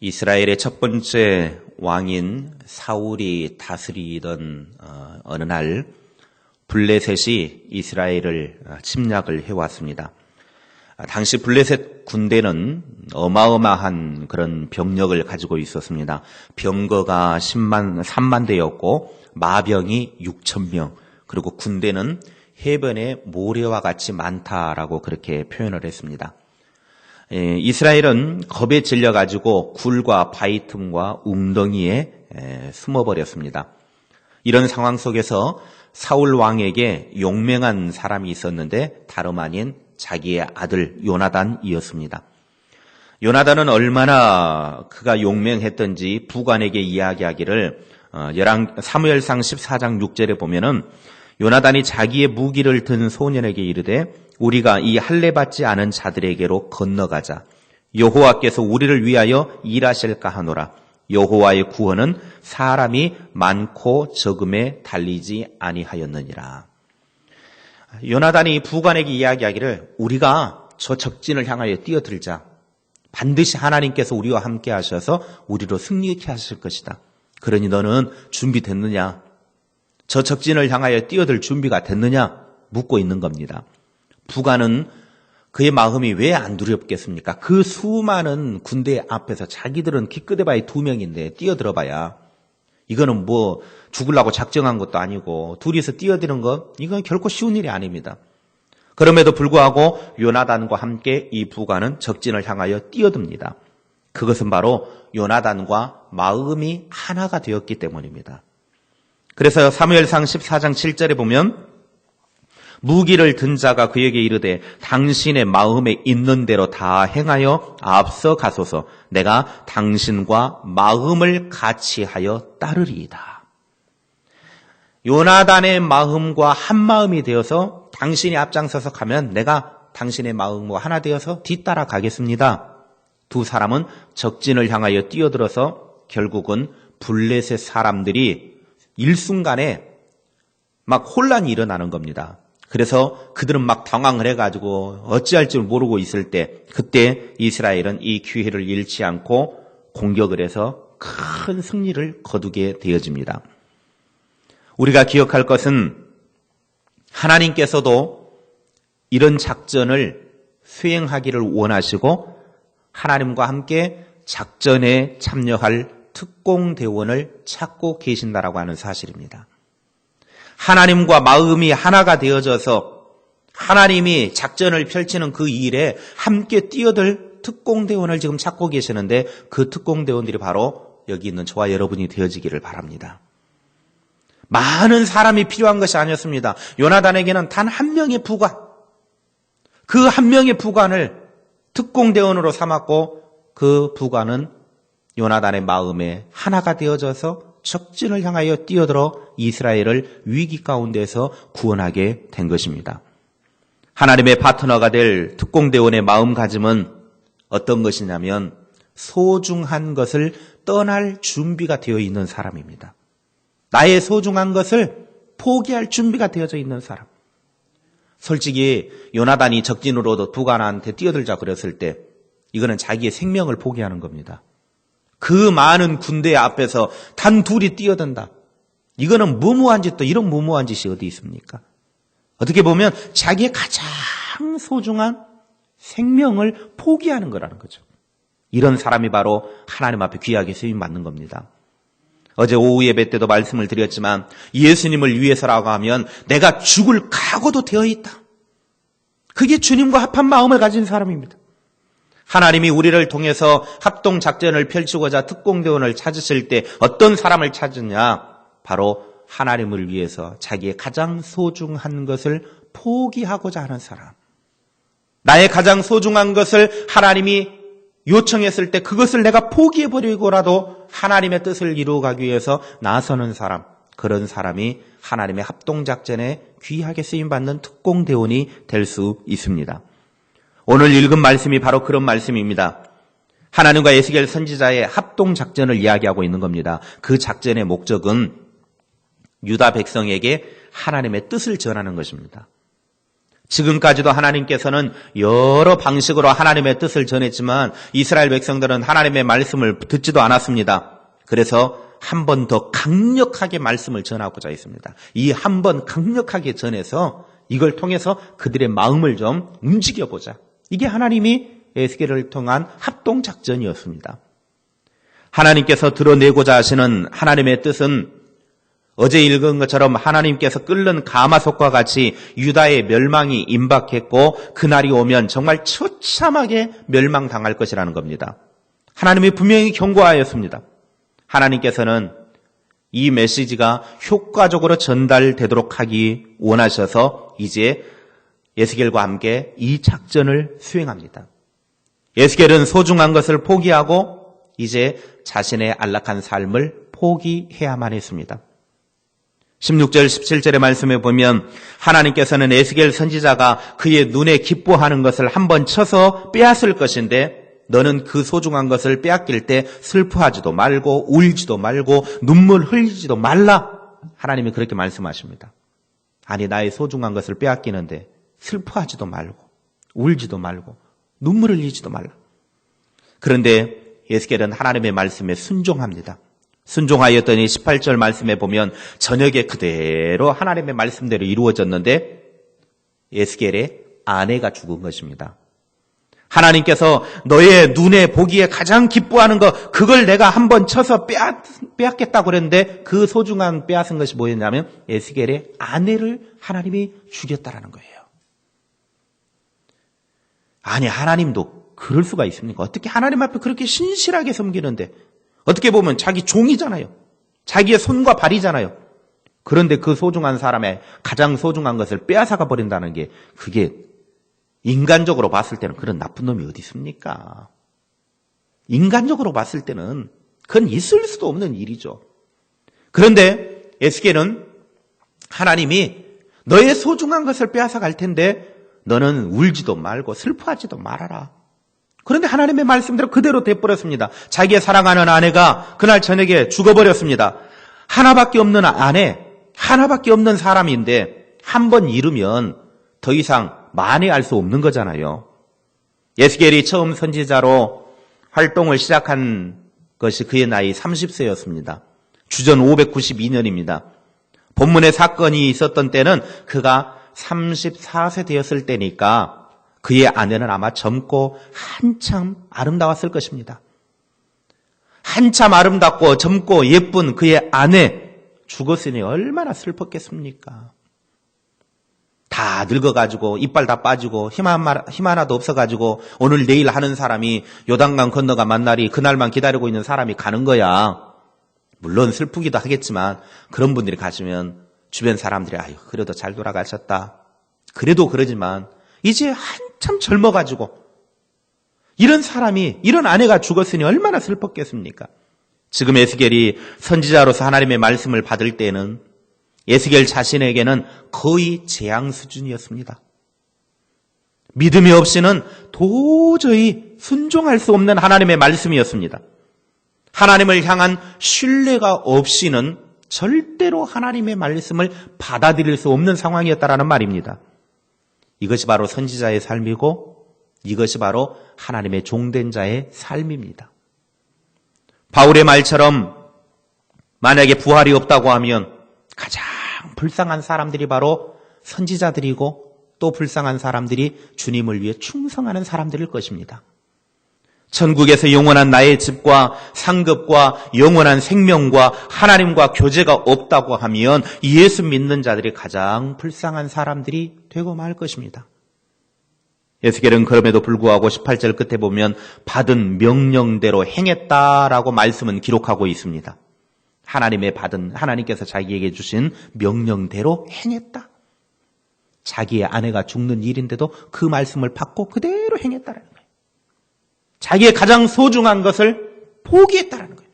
이스라엘의 첫 번째 왕인 사울이 다스리던 어느 날 블레셋이 이스라엘을 침략을 해왔습니다. 당시 블레셋 군대는 어마어마한 그런 병력을 가지고 있었습니다. 병거가 3만 대였고 마병이 6,000명, 그리고 군대는 해변의 모래와 같이 많다라고 그렇게 표현을 했습니다. 이스라엘은 겁에 질려가지고 굴과 바위 틈과 웅덩이에 숨어버렸습니다. 이런 상황 속에서 사울 왕에게 용맹한 사람이 있었는데 다름 아닌 자기의 아들 요나단이었습니다. 요나단은 얼마나 그가 용맹했던지 부관에게 이야기하기를 사무엘상 14장 6절에 보면은 요나단이 자기의 무기를 든 소년에게 이르되 우리가 이 할례 받지 않은 자들에게로 건너가자. 여호와께서 우리를 위하여 일하실까 하노라. 여호와의 구원은 사람이 많고 적음에 달리지 아니하였느니라. 요나단이 부관에게 이야기하기를 우리가 저 적진을 향하여 뛰어들자. 반드시 하나님께서 우리와 함께 하셔서 우리로 승리케 하실 것이다. 그러니 너는 준비됐느냐? 저 적진을 향하여 뛰어들 준비가 됐느냐? 묻고 있는 겁니다. 부관은 그의 마음이 왜 안 두렵겠습니까? 그 수많은 군대 앞에서 자기들은 기껏해봐야 2명인데 뛰어들어봐야 이거는 뭐 죽으려고 작정한 것도 아니고 둘이서 뛰어드는 것 이건 결코 쉬운 일이 아닙니다. 그럼에도 불구하고 요나단과 함께 이 부관은 적진을 향하여 뛰어듭니다. 그것은 바로 요나단과 마음이 하나가 되었기 때문입니다. 그래서 사무엘상 14장 7절에 보면 무기를 든 자가 그에게 이르되 당신의 마음에 있는 대로 다 행하여 앞서 가소서. 내가 당신과 마음을 같이 하여 따르리이다. 요나단의 마음과 한 마음이 되어서 당신이 앞장서서 가면 내가 당신의 마음과 하나 되어서 뒤따라 가겠습니다. 두 사람은 적진을 향하여 뛰어들어서 결국은 블레셋 사람들이 일순간에 막 혼란이 일어나는 겁니다. 그래서 그들은 막 당황을 해가지고 어찌할 줄 모르고 있을 때 그때 이스라엘은 이 기회를 잃지 않고 공격을 해서 큰 승리를 거두게 되어집니다. 우리가 기억할 것은 하나님께서도 이런 작전을 수행하기를 원하시고 하나님과 함께 작전에 참여할 특공대원을 찾고 계신다라고 하는 사실입니다. 하나님과 마음이 하나가 되어져서 하나님이 작전을 펼치는 그 일에 함께 뛰어들 특공대원을 지금 찾고 계시는데 그 특공대원들이 바로 여기 있는 저와 여러분이 되어지기를 바랍니다. 많은 사람이 필요한 것이 아니었습니다. 요나단에게는 단 한 명의 부관, 그 한 명의 부관을 특공대원으로 삼았고 그 부관은 요나단의 마음에 하나가 되어져서 적진을 향하여 뛰어들어 이스라엘을 위기 가운데서 구원하게 된 것입니다. 하나님의 파트너가 될 특공대원의 마음가짐은 어떤 것이냐면 소중한 것을 떠날 준비가 되어 있는 사람입니다. 나의 소중한 것을 포기할 준비가 되어져 있는 사람. 솔직히 요나단이 적진으로도 부관한테 뛰어들자 그랬을 때 이거는 자기의 생명을 포기하는 겁니다. 그 많은 군대 앞에서 단 둘이 뛰어든다. 이거는 무모한 짓도 이런 무모한 짓이 어디 있습니까? 어떻게 보면 자기의 가장 소중한 생명을 포기하는 거라는 거죠. 이런 사람이 바로 하나님 앞에 귀하게 쓰임받는 겁니다. 어제 오후 예배 때도 말씀을 드렸지만 예수님을 위해서라고 하면 내가 죽을 각오도 되어 있다. 그게 주님과 합한 마음을 가진 사람입니다. 하나님이 우리를 통해서 합동작전을 펼치고자 특공대원을 찾으실 때 어떤 사람을 찾으냐? 바로 하나님을 위해서 자기의 가장 소중한 것을 포기하고자 하는 사람. 나의 가장 소중한 것을 하나님이 요청했을 때 그것을 내가 포기해버리고라도 하나님의 뜻을 이루어가기 위해서 나서는 사람. 그런 사람이 하나님의 합동작전에 귀하게 쓰임받는 특공대원이 될 수 있습니다. 오늘 읽은 말씀이 바로 그런 말씀입니다. 하나님과 에스겔 선지자의 합동작전을 이야기하고 있는 겁니다. 그 작전의 목적은 유다 백성에게 하나님의 뜻을 전하는 것입니다. 지금까지도 하나님께서는 여러 방식으로 하나님의 뜻을 전했지만 이스라엘 백성들은 하나님의 말씀을 듣지도 않았습니다. 그래서 한 번 더 강력하게 말씀을 전하고자 했습니다. 이 한 번 강력하게 전해서 이걸 통해서 그들의 마음을 좀 움직여보자. 이게 하나님이 에스겔을 통한 합동작전이었습니다. 하나님께서 드러내고자 하시는 하나님의 뜻은 어제 읽은 것처럼 하나님께서 끓는 가마솥과 같이 유다의 멸망이 임박했고 그날이 오면 정말 처참하게 멸망당할 것이라는 겁니다. 하나님이 분명히 경고하였습니다. 하나님께서는 이 메시지가 효과적으로 전달되도록 하기 원하셔서 이제 에스겔과 함께 이 작전을 수행합니다. 에스겔은 소중한 것을 포기하고 이제 자신의 안락한 삶을 포기해야만 했습니다. 16절 17절의 말씀에 보면 하나님께서는 에스겔 선지자가 그의 눈에 기뻐하는 것을 한번 쳐서 빼앗을 것인데 너는 그 소중한 것을 빼앗길 때 슬퍼하지도 말고 울지도 말고 눈물 흘리지도 말라. 하나님이 그렇게 말씀하십니다. 아니 나의 소중한 것을 빼앗기는데 슬퍼하지도 말고 울지도 말고 눈물 흘리지도 말라. 그런데 에스겔은 하나님의 말씀에 순종합니다. 순종하였더니 18절 말씀에 보면 저녁에 그대로 하나님의 말씀대로 이루어졌는데 에스겔의 아내가 죽은 것입니다. 하나님께서 너의 눈에 보기에 가장 기뻐하는 것 그걸 내가 한번 쳐서 빼앗겠다고 그랬는데 그 소중한 빼앗은 것이 뭐였냐면 에스겔의 아내를 하나님이 죽였다라는 거예요. 아니 하나님도 그럴 수가 있습니까? 어떻게 하나님 앞에 그렇게 신실하게 섬기는데 어떻게 보면 자기 종이잖아요. 자기의 손과 발이잖아요. 그런데 그 소중한 사람의 가장 소중한 것을 빼앗아가 버린다는 게 그게 인간적으로 봤을 때는 그런 나쁜 놈이 어디 있습니까? 인간적으로 봤을 때는 그건 있을 수도 없는 일이죠. 그런데 에스겔은 하나님이 너의 소중한 것을 빼앗아 갈 텐데 너는 울지도 말고 슬퍼하지도 말아라. 그런데 하나님의 말씀대로 그대로 돼버렸습니다. 자기의 사랑하는 아내가 그날 저녁에 죽어버렸습니다. 하나밖에 없는 아내, 하나밖에 없는 사람인데 한 번 잃으면 더 이상 만회할 수 없는 거잖아요. 에스겔이 처음 선지자로 활동을 시작한 것이 그의 나이 30세였습니다. 주전 592년입니다. 본문의 사건이 있었던 때는 그가 34세 되었을 때니까 그의 아내는 아마 젊고 한참 아름다웠을 것입니다. 한참 아름답고 젊고 예쁜 그의 아내 죽었으니 얼마나 슬펐겠습니까? 다 늙어가지고 이빨 다 빠지고 힘 하나도 없어가지고 오늘 내일 하는 사람이 요단강 건너가 만날이 그날만 기다리고 있는 사람이 가는 거야. 물론 슬프기도 하겠지만 그런 분들이 가시면 주변 사람들이 아유 그래도 잘 돌아가셨다. 그래도 그러지만 이제 한참 젊어가지고 이런 사람이 이런 아내가 죽었으니 얼마나 슬펐겠습니까? 지금 에스겔이 선지자로서 하나님의 말씀을 받을 때는 에스겔 자신에게는 거의 재앙 수준이었습니다. 믿음이 없이는 도저히 순종할 수 없는 하나님의 말씀이었습니다. 하나님을 향한 신뢰가 없이는 절대로 하나님의 말씀을 받아들일 수 없는 상황이었다라는 말입니다. 이것이 바로 선지자의 삶이고 이것이 바로 하나님의 종된 자의 삶입니다. 바울의 말처럼 만약에 부활이 없다고 하면 가장 불쌍한 사람들이 바로 선지자들이고 또 불쌍한 사람들이 주님을 위해 충성하는 사람들일 것입니다. 천국에서 영원한 나의 집과 상급과 영원한 생명과 하나님과 교제가 없다고 하면 예수 믿는 자들이 가장 불쌍한 사람들이 되고 말 것입니다. 에스겔은 그럼에도 불구하고 18절 끝에 보면 받은 명령대로 행했다라고 말씀은 기록하고 있습니다. 하나님께서 자기에게 주신 명령대로 행했다. 자기의 아내가 죽는 일인데도 그 말씀을 받고 그대로 행했다라는 거예요. 자기의 가장 소중한 것을 포기했다라는 거예요.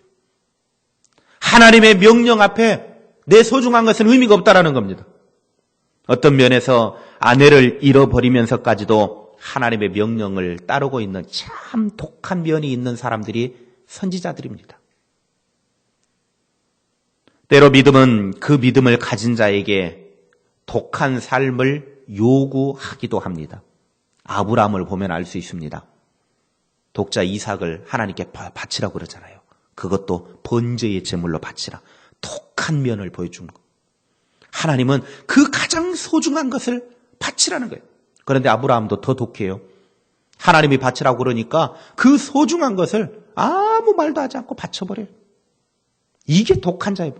하나님의 명령 앞에 내 소중한 것은 의미가 없다라는 겁니다. 어떤 면에서 아내를 잃어버리면서까지도 하나님의 명령을 따르고 있는 참 독한 면이 있는 사람들이 선지자들입니다. 때로 믿음은 그 믿음을 가진 자에게 독한 삶을 요구하기도 합니다. 아브라함을 보면 알 수 있습니다. 독자 이삭을 하나님께 바치라고 그러잖아요. 그것도 번제의 제물로 바치라. 독한 면을 보여주는 것. 하나님은 그 가장 소중한 것을 바치라는 거예요. 그런데 아브라함도 더 독해요. 하나님이 바치라고 그러니까 그 소중한 것을 아무 말도 하지 않고 바쳐버려요. 이게 독한 자예요.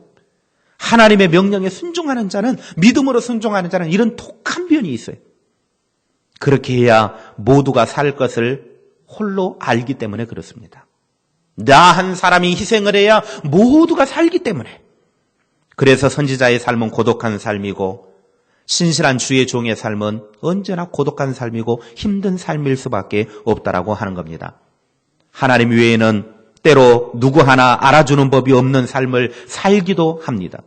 하나님의 명령에 순종하는 자는, 믿음으로 순종하는 자는 이런 독한 면이 있어요. 그렇게 해야 모두가 살 것을 홀로 알기 때문에 그렇습니다. 나 한 사람이 희생을 해야 모두가 살기 때문에. 그래서 선지자의 삶은 고독한 삶이고 신실한 주의 종의 삶은 언제나 고독한 삶이고 힘든 삶일 수밖에 없다라고 하는 겁니다. 하나님 외에는 때로 누구 하나 알아주는 법이 없는 삶을 살기도 합니다.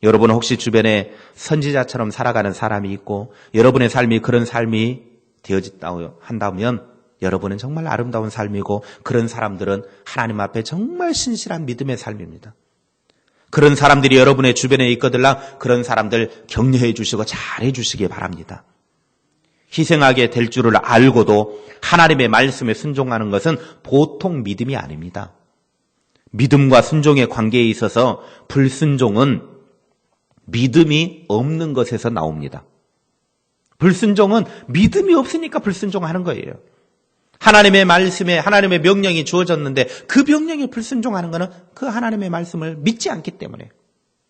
여러분 혹시 주변에 선지자처럼 살아가는 사람이 있고 여러분의 삶이 그런 삶이 되어진다고 한다면 여러분은 정말 아름다운 삶이고 그런 사람들은 하나님 앞에 정말 신실한 믿음의 삶입니다. 그런 사람들이 여러분의 주변에 있거들라 그런 사람들 격려해 주시고 잘해 주시기 바랍니다. 희생하게 될 줄을 알고도 하나님의 말씀에 순종하는 것은 보통 믿음이 아닙니다. 믿음과 순종의 관계에 있어서 불순종은 믿음이 없는 것에서 나옵니다. 불순종은 믿음이 없으니까 불순종하는 거예요. 하나님의 말씀에 하나님의 명령이 주어졌는데 그 명령에 불순종하는 것은 그 하나님의 말씀을 믿지 않기 때문에.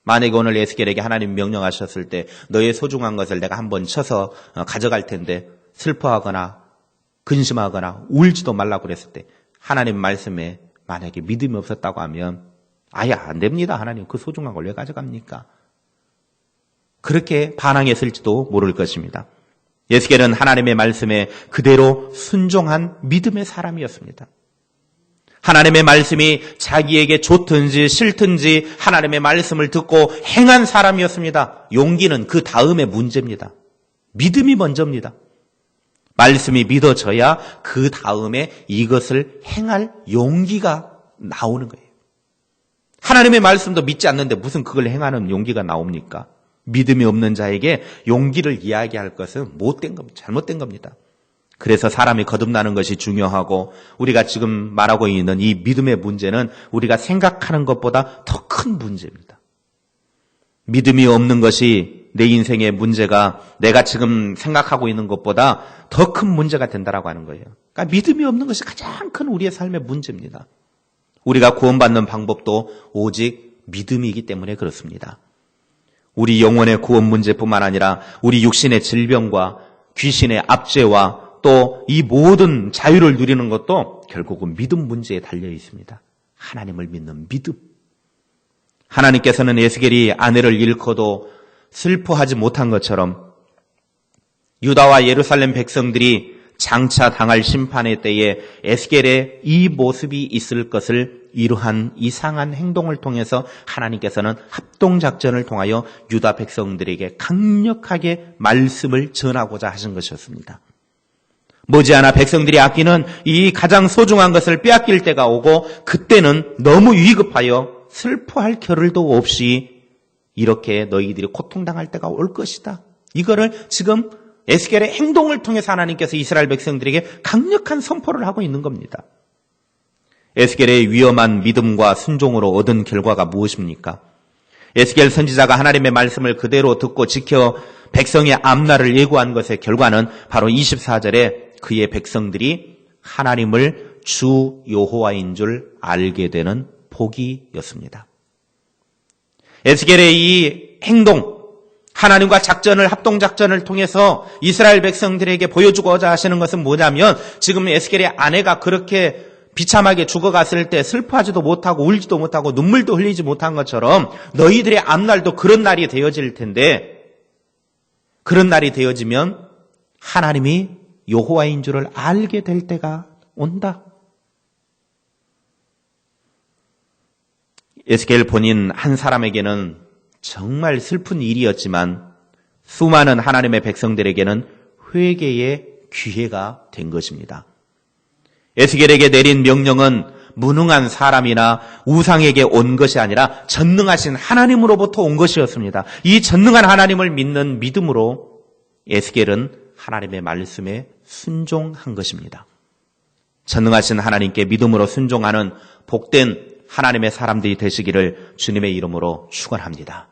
만약에 오늘 에스겔에게 하나님 명령하셨을 때 너의 소중한 것을 내가 한번 쳐서 가져갈 텐데 슬퍼하거나 근심하거나 울지도 말라고 그랬을 때 하나님 말씀에 만약에 믿음이 없었다고 하면 아예 안 됩니다. 하나님 그 소중한 걸 왜 가져갑니까? 그렇게 반항했을지도 모를 것입니다. 에스겔은 하나님의 말씀에 그대로 순종한 믿음의 사람이었습니다. 하나님의 말씀이 자기에게 좋든지 싫든지 하나님의 말씀을 듣고 행한 사람이었습니다. 용기는 그 다음에 문제입니다. 믿음이 먼저입니다. 말씀이 믿어져야 그 다음에 이것을 행할 용기가 나오는 거예요. 하나님의 말씀도 믿지 않는데 무슨 그걸 행하는 용기가 나옵니까? 믿음이 없는 자에게 용기를 이야기할 것은 못된 겁니다. 잘못된 겁니다. 그래서 사람이 거듭나는 것이 중요하고 우리가 지금 말하고 있는 이 믿음의 문제는 우리가 생각하는 것보다 더 큰 문제입니다. 믿음이 없는 것이 내 인생의 문제가 내가 지금 생각하고 있는 것보다 더 큰 문제가 된다라고 하는 거예요. 그러니까 믿음이 없는 것이 가장 큰 우리의 삶의 문제입니다. 우리가 구원받는 방법도 오직 믿음이기 때문에 그렇습니다. 우리 영혼의 구원 문제뿐만 아니라 우리 육신의 질병과 귀신의 압제와 또 이 모든 자유를 누리는 것도 결국은 믿음 문제에 달려 있습니다. 하나님을 믿는 믿음. 하나님께서는 에스겔이 아내를 잃고도 슬퍼하지 못한 것처럼 유다와 예루살렘 백성들이 장차 당할 심판의 때에 에스겔의 이 모습이 있을 것을 이러한 이상한 행동을 통해서 하나님께서는 합동작전을 통하여 유다 백성들에게 강력하게 말씀을 전하고자 하신 것이었습니다. 머지않아 백성들이 아끼는 이 가장 소중한 것을 빼앗길 때가 오고 그때는 너무 위급하여 슬퍼할 겨를도 없이 이렇게 너희들이 고통당할 때가 올 것이다. 이거를 지금 에스겔의 행동을 통해서 하나님께서 이스라엘 백성들에게 강력한 선포를 하고 있는 겁니다. 에스겔의 위험한 믿음과 순종으로 얻은 결과가 무엇입니까? 에스겔 선지자가 하나님의 말씀을 그대로 듣고 지켜 백성의 앞날을 예고한 것의 결과는 바로 24절에 그의 백성들이 하나님을 주 여호와인 줄 알게 되는 복이었습니다. 에스겔의 이 행동, 하나님과 작전을 합동작전을 통해서 이스라엘 백성들에게 보여주고자 하시는 것은 뭐냐면 지금 에스겔의 아내가 그렇게 비참하게 죽어갔을 때 슬퍼하지도 못하고 울지도 못하고 눈물도 흘리지 못한 것처럼 너희들의 앞날도 그런 날이 되어질 텐데 그런 날이 되어지면 하나님이 여호와인 줄을 알게 될 때가 온다. 에스겔 본인 한 사람에게는 정말 슬픈 일이었지만 수많은 하나님의 백성들에게는 회개의 기회가 된 것입니다. 에스겔에게 내린 명령은 무능한 사람이나 우상에게 온 것이 아니라 전능하신 하나님으로부터 온 것이었습니다. 이 전능한 하나님을 믿는 믿음으로 에스겔은 하나님의 말씀에 순종한 것입니다. 전능하신 하나님께 믿음으로 순종하는 복된 하나님의 사람들이 되시기를 주님의 이름으로 축원합니다.